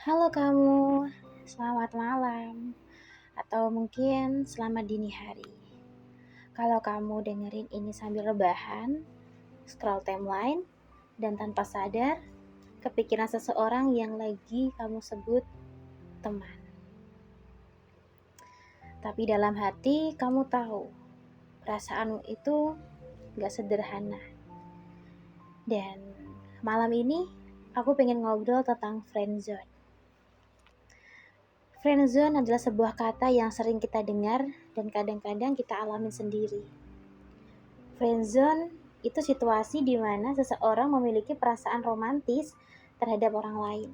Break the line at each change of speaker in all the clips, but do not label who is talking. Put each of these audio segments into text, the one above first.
Halo kamu, selamat malam, atau mungkin selamat dini hari. Kalau kamu dengerin ini sambil rebahan, scroll timeline, dan tanpa sadar, kepikiran seseorang yang lagi kamu sebut teman. Tapi dalam hati kamu tahu, perasaanmu itu gak sederhana. Dan malam ini, aku pengen ngobrol tentang friendzone. Friendzone adalah sebuah kata yang sering kita dengar dan kadang-kadang kita alami sendiri. Friendzone itu situasi di mana seseorang memiliki perasaan romantis terhadap orang lain.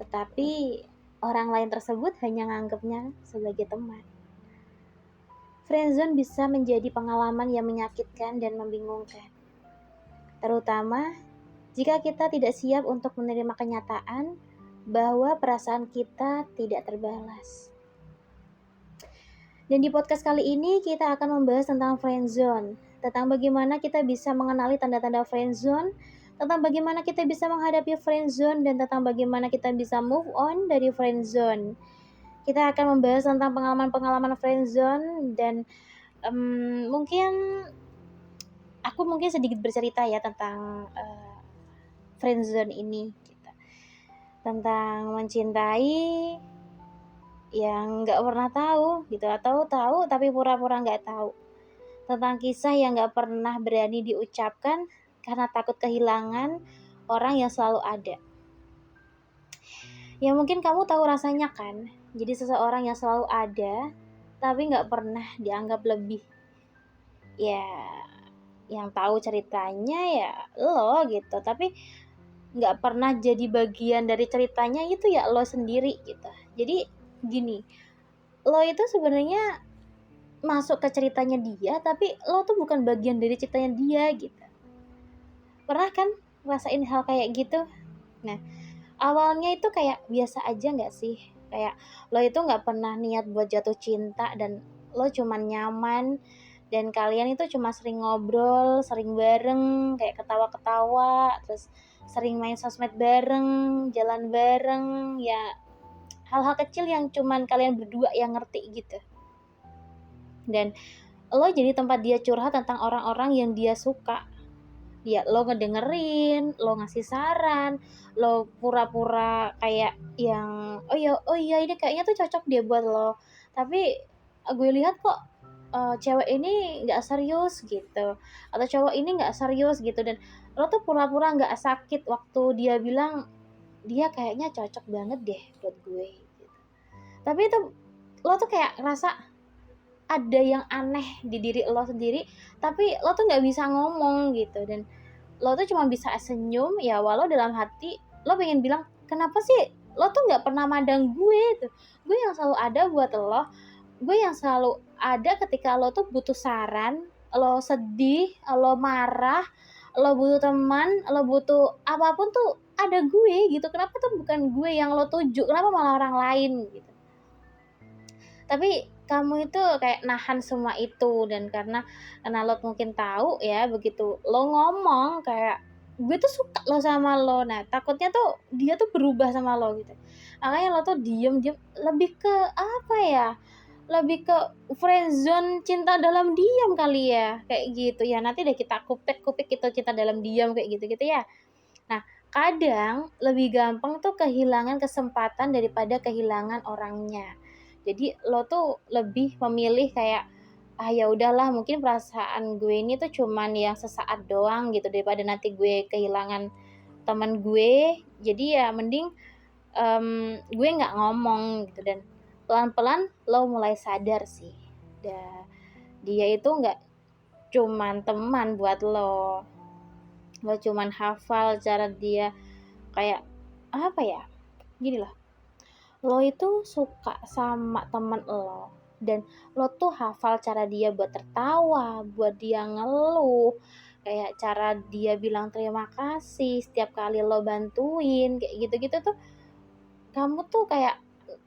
Tetapi orang lain tersebut hanya menganggapnya sebagai teman. Friendzone bisa menjadi pengalaman yang menyakitkan dan membingungkan. Terutama jika kita tidak siap untuk menerima kenyataan bahwa perasaan kita tidak terbalas. Dan di podcast kali ini kita akan membahas tentang friendzone, tentang bagaimana kita bisa mengenali tanda-tanda friendzone, tentang bagaimana kita bisa menghadapi friendzone, dan tentang bagaimana kita bisa move on dari friendzone. Kita akan membahas tentang pengalaman-pengalaman friendzone dan mungkin aku sedikit bercerita ya tentang friendzone ini, gitu. Tentang mencintai yang nggak pernah tahu gitu, atau tahu tapi pura-pura nggak tahu, tentang kisah yang nggak pernah berani diucapkan karena takut kehilangan orang yang selalu ada. Ya mungkin kamu tahu rasanya kan, jadi seseorang yang selalu ada tapi nggak pernah dianggap lebih. Ya yang tahu ceritanya ya lo gitu, tapi nggak pernah jadi bagian dari ceritanya itu ya lo sendiri gitu. Jadi gini, lo itu sebenarnya masuk ke ceritanya dia, tapi lo tuh bukan bagian dari ceritanya dia gitu. Pernah kan rasain hal kayak gitu? Nah, awalnya itu kayak biasa aja gak sih? Kayak lo itu gak pernah niat buat jatuh cinta dan lo cuman nyaman, dan kalian itu cuma sering ngobrol, sering bareng, kayak ketawa-ketawa, terus sering main sosmed bareng, jalan bareng, ya hal-hal kecil yang cuman kalian berdua yang ngerti gitu. Dan lo jadi tempat dia curhat tentang orang-orang yang dia suka. Ya lo ngedengerin, lo ngasih saran, lo pura-pura kayak yang oh iya ini kayaknya tuh cocok dia buat lo. Tapi gue lihat kok cewek ini nggak serius gitu, atau cowok ini nggak serius gitu, dan lo tuh pura-pura nggak sakit waktu dia bilang dia kayaknya cocok banget deh buat gue. Gitu. Tapi itu lo tuh kayak ngerasa ada yang aneh di diri lo sendiri, tapi lo tuh nggak bisa ngomong gitu, dan lo tuh cuma bisa senyum ya, walau dalam hati lo pengen bilang kenapa sih lo tuh nggak pernah mandang gue tuh, gue yang selalu ada buat lo, gue yang selalu ada ketika lo tuh butuh saran, lo sedih, lo marah, lo butuh teman, lo butuh apapun tuh ada gue gitu. Kenapa tuh bukan gue yang lo tuju, kenapa malah orang lain gitu. Tapi kamu itu kayak nahan semua itu, dan karena lo mungkin tahu ya, begitu lo ngomong kayak gue tuh suka lo sama lo, nah takutnya tuh dia tuh berubah sama lo gitu. Makanya lo tuh diem lebih ke apa ya, lebih ke friendzone, cinta dalam diam kali ya, kayak gitu ya. Nanti deh kita kupik itu cinta dalam diam kayak gitu ya. Nah, kadang lebih gampang tuh kehilangan kesempatan daripada kehilangan orangnya. Jadi lo tuh lebih memilih kayak ya udahlah, mungkin perasaan gue ini tuh cuman yang sesaat doang gitu, daripada nanti gue kehilangan teman gue. Jadi ya mending gue nggak ngomong gitu. Dan pelan-pelan lo mulai sadar sih, dia itu nggak cuman teman buat lo cuman hafal cara dia kayak apa ya, gini loh, lo itu suka sama temen lo, dan lo tuh hafal cara dia buat tertawa, buat dia ngeluh, kayak cara dia bilang terima kasih setiap kali lo bantuin, kayak gitu-gitu tuh. Kamu tuh kayak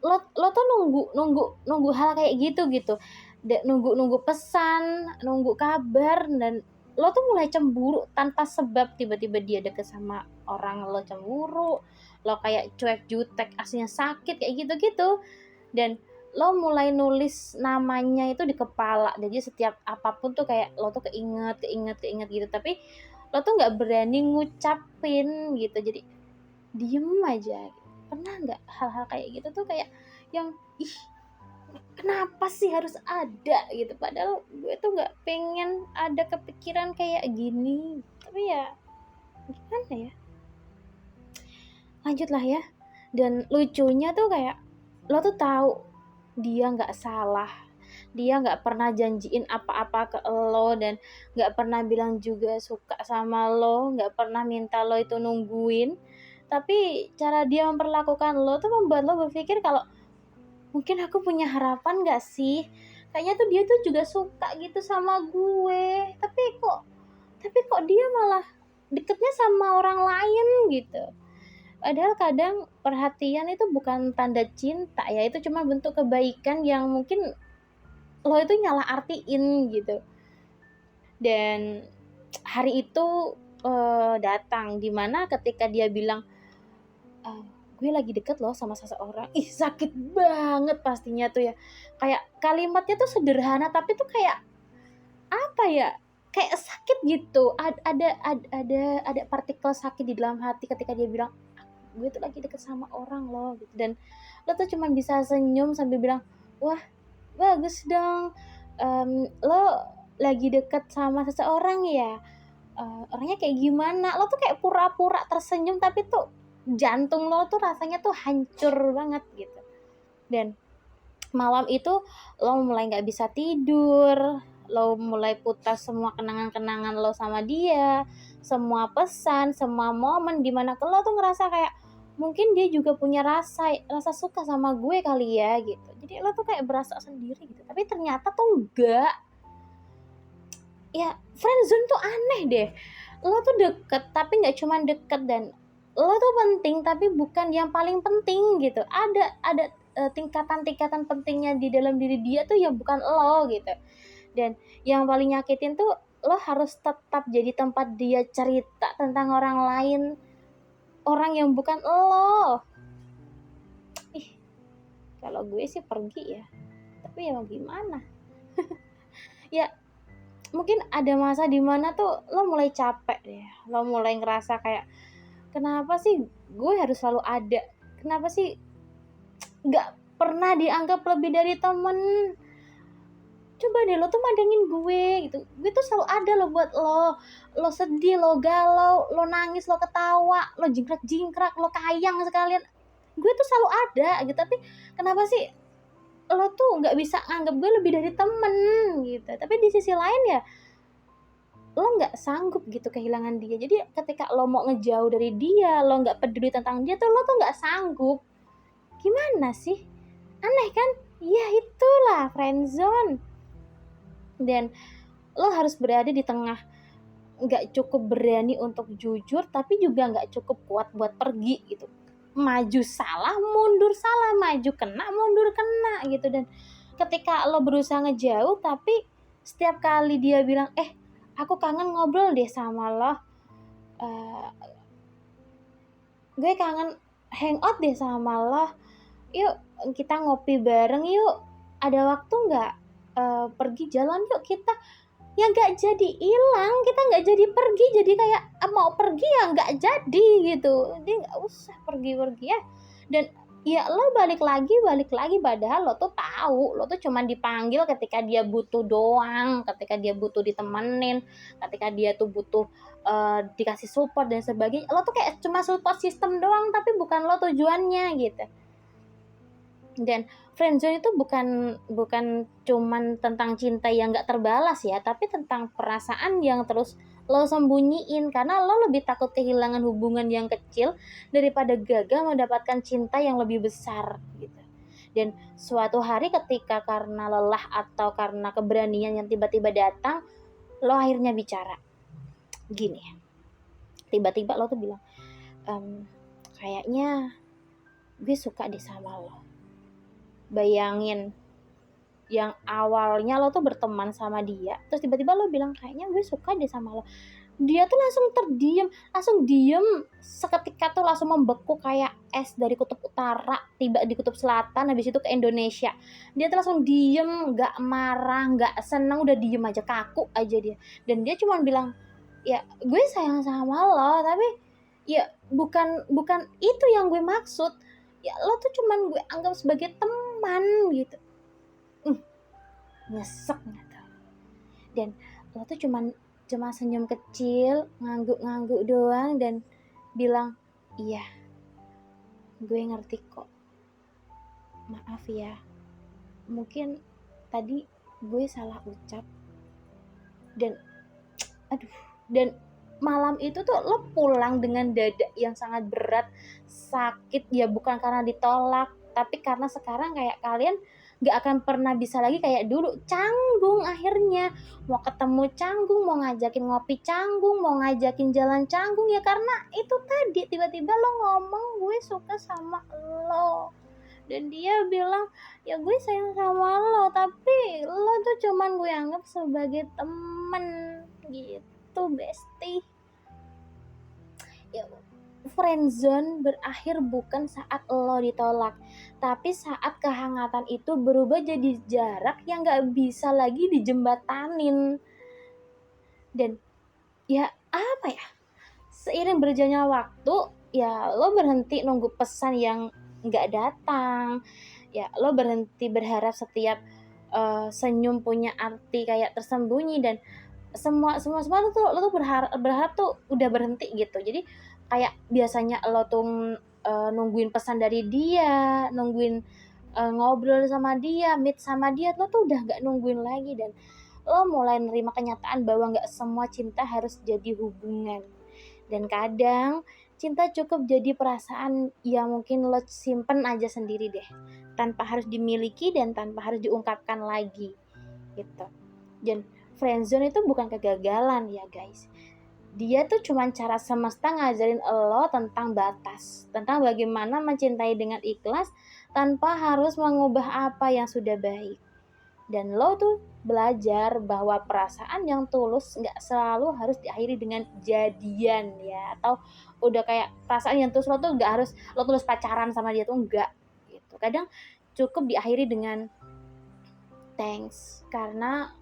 lo tuh nunggu hal kayak gitu, nunggu pesan, nunggu kabar, dan lo tuh mulai cemburu tanpa sebab, tiba-tiba dia deket sama orang lo cemburu, lo kayak cuek jutek aslinya sakit kayak gitu-gitu. Dan lo mulai nulis namanya itu di kepala, jadi setiap apapun tuh kayak lo tuh keinget gitu, tapi lo tuh nggak berani ngucapin gitu, jadi diem aja. Pernah nggak hal-hal kayak gitu tuh kayak yang ih, kenapa sih harus ada gitu, padahal gue tuh nggak pengen ada kepikiran kayak gini, tapi ya gimana ya, lanjut lah ya. Dan lucunya tuh kayak lo tuh tahu dia nggak salah, dia nggak pernah janjiin apa-apa ke lo, dan nggak pernah bilang juga suka sama lo, nggak pernah minta lo itu nungguin, tapi cara dia memperlakukan lo tuh membuat lo berpikir kalau mungkin aku punya harapan nggak sih, kayaknya tuh dia tuh juga suka gitu sama gue, tapi kok dia malah deketnya sama orang lain gitu. Padahal kadang perhatian itu bukan tanda cinta ya, itu cuma bentuk kebaikan yang mungkin lo itu nyalah artiin gitu. Dan hari itu datang dimana ketika dia bilang, gue lagi deket loh sama seseorang, ih sakit banget pastinya tuh ya. Kayak kalimatnya tuh sederhana tapi tuh kayak apa ya, kayak sakit gitu. Ada partikel sakit di dalam hati ketika dia bilang gue tuh lagi deket sama orang loh gitu. Dan lo tuh cuma bisa senyum sambil bilang, wah bagus dong, lo lagi deket sama seseorang ya, orangnya kayak gimana, lo tuh kayak pura-pura tersenyum tapi tuh jantung lo tuh rasanya tuh hancur banget gitu. Dan malam itu lo mulai nggak bisa tidur, lo mulai putar semua kenangan-kenangan lo sama dia, semua pesan, semua momen dimana lo tuh ngerasa kayak mungkin dia juga punya rasa suka sama gue kali ya gitu. Jadi lo tuh kayak berasa sendiri gitu, tapi ternyata tuh enggak. Ya friendzone tuh aneh deh, lo tuh deket tapi nggak cuma deket, dan lo tuh penting tapi bukan yang paling penting gitu. Ada tingkatan-tingkatan pentingnya di dalam diri dia tuh yang bukan lo gitu. Dan yang paling nyakitin tuh lo harus tetap jadi tempat dia cerita tentang orang lain, orang yang bukan lo. Ih, kalau gue sih pergi ya, tapi ya mau gimana. Ya mungkin ada masa dimana tuh lo mulai capek deh, lo mulai ngerasa kayak kenapa sih gue harus selalu ada, kenapa sih nggak pernah dianggap lebih dari temen. Coba deh lo tuh mandangin gue gitu, gue tuh selalu ada lo buat lo sedih, lo galau, lo nangis, lo ketawa, lo jingkrak-jingkrak, lo kayang sekalian, gue tuh selalu ada gitu. Tapi kenapa sih lo tuh nggak bisa anggap gue lebih dari temen gitu. Tapi di sisi lain ya lo nggak sanggup gitu kehilangan dia. Jadi ketika lo mau ngejauh dari dia, lo nggak peduli tentang dia tuh, lo tuh nggak sanggup. Gimana sih, aneh kan? Ya itulah friendzone. Dan lo harus berada di tengah, nggak cukup berani untuk jujur tapi juga nggak cukup kuat buat pergi gitu. Maju salah, mundur salah, maju kena, mundur kena gitu. Dan ketika lo berusaha ngejauh tapi setiap kali dia bilang aku kangen ngobrol deh sama lo, gue kangen hangout deh sama lo, yuk kita ngopi bareng yuk, ada waktu nggak, pergi jalan yuk kita, ya nggak jadi hilang, kita nggak jadi pergi, jadi kayak mau pergi ya nggak jadi gitu, dia nggak usah pergi-pergi ya. Dan ya lo balik lagi padahal lo tuh tahu lo tuh cuman dipanggil ketika dia butuh doang, ketika dia butuh ditemenin, ketika dia tuh butuh dikasih support dan sebagainya. Lo tuh kayak cuma support system doang tapi bukan lo tujuannya gitu. Dan friendzone itu bukan cuman tentang cinta yang gak terbalas ya, tapi tentang perasaan yang terus lo sembunyiin karena lo lebih takut kehilangan hubungan yang kecil daripada gagal mendapatkan cinta yang lebih besar gitu. Dan suatu hari ketika karena lelah atau karena keberanian yang tiba-tiba datang, lo akhirnya bicara gini, tiba-tiba lo tuh bilang, kayaknya gue suka deh sama lo. Bayangin, yang awalnya lo tuh berteman sama dia, terus tiba-tiba lo bilang kayaknya gue suka deh sama lo, dia tuh langsung diem seketika tuh, langsung membeku kayak es dari kutub utara tiba di kutub selatan, habis itu ke Indonesia. Dia tuh langsung diem, nggak marah, nggak seneng, udah diem aja, kaku aja dia. Dan dia cuma bilang, ya gue sayang sama lo, tapi ya bukan bukan itu yang gue maksud, ya lo tuh cuman gue anggap sebagai teman gitu. Nyesek nggak tau. Dan lo tuh cuma senyum kecil, ngangguk-ngangguk doang, dan bilang, iya gue ngerti kok, maaf ya, mungkin tadi gue salah ucap. Dan aduh, dan malam itu tuh lo pulang dengan dada yang sangat berat, sakit ya, bukan karena ditolak, tapi karena sekarang kayak kalian gak akan pernah bisa lagi kayak dulu. Canggung akhirnya, mau ketemu canggung, mau ngajakin ngopi canggung, mau ngajakin jalan canggung, ya karena itu tadi, tiba-tiba lo ngomong gue suka sama lo, dan dia bilang ya gue sayang sama lo, tapi lo tuh cuman gue anggap sebagai temen gitu, bestie. Ya, friendzone berakhir bukan saat lo ditolak, tapi saat kehangatan itu berubah jadi jarak yang gak bisa lagi dijembatanin. Dan ya apa ya, seiring berjalannya waktu, ya lo berhenti nunggu pesan yang gak datang, ya lo berhenti berharap setiap senyum punya arti kayak tersembunyi, dan semua tuh lo tuh berharap tuh udah berhenti gitu. Jadi kayak biasanya lo tuh nungguin pesan dari dia, nungguin ngobrol sama dia, meet sama dia, lo tuh udah gak nungguin lagi, dan lo mulai nerima kenyataan bahwa gak semua cinta harus jadi hubungan. Dan kadang cinta cukup jadi perasaan yang mungkin lo simpen aja sendiri deh, tanpa harus dimiliki dan tanpa harus diungkapkan lagi gitu. Dan friendzone itu bukan kegagalan ya guys, dia tuh cuma cara semesta ngajarin lo tentang batas, tentang bagaimana mencintai dengan ikhlas tanpa harus mengubah apa yang sudah baik. Dan lo tuh belajar bahwa perasaan yang tulus gak selalu harus diakhiri dengan jadian ya, atau udah kayak perasaan yang tulus lo tuh gak harus lo tulus pacaran sama dia tuh, enggak gitu. Kadang cukup diakhiri dengan thanks karena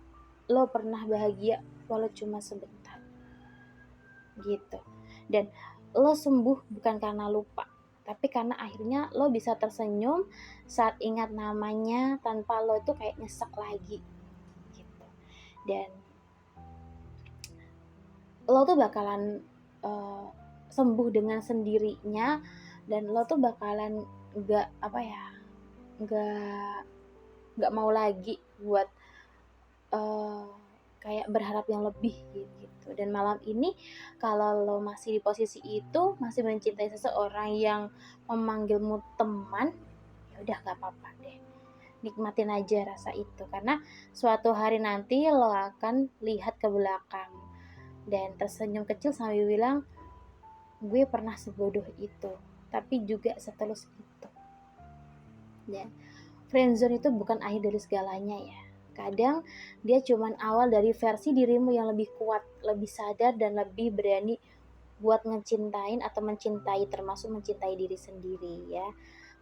lo pernah bahagia walau cuma sebentar gitu. Dan lo sembuh bukan karena lupa, tapi karena akhirnya lo bisa tersenyum saat ingat namanya tanpa lo tuh kayak nyesek lagi gitu. Dan lo tuh bakalan sembuh dengan sendirinya, dan lo tuh bakalan nggak mau lagi buat kayak berharap yang lebih gitu. Dan malam ini kalau lo masih di posisi itu, masih mencintai seseorang yang memanggilmu teman, ya udah nggak apa-apa deh, nikmatin aja rasa itu, karena suatu hari nanti lo akan lihat ke belakang dan tersenyum kecil sambil bilang, gue pernah sebodoh itu, tapi juga setulus itu. Ya, friendzone itu bukan akhir dari segalanya ya. Kadang dia cuman awal dari versi dirimu yang lebih kuat, lebih sadar, dan lebih berani buat ngecintain atau mencintai, termasuk mencintai diri sendiri ya.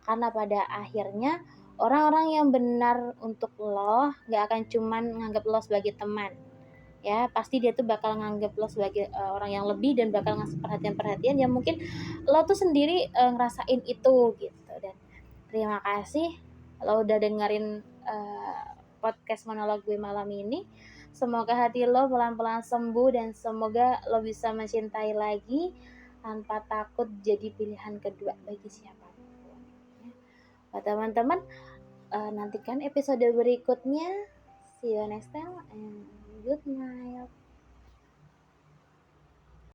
Karena pada akhirnya orang-orang yang benar untuk lo gak akan cuman nganggap lo sebagai teman ya, pasti dia tuh bakal nganggap lo sebagai orang yang lebih, dan bakal ngasih perhatian-perhatian yang mungkin lo tuh sendiri ngerasain itu gitu. Dan terima kasih lo udah dengerin podcast monolog gue malam ini. Semoga hati lo pelan-pelan sembuh, dan semoga lo bisa mencintai lagi tanpa takut jadi pilihan kedua bagi siapapun. Buat teman-teman, nantikan episode berikutnya. See you next time and good night.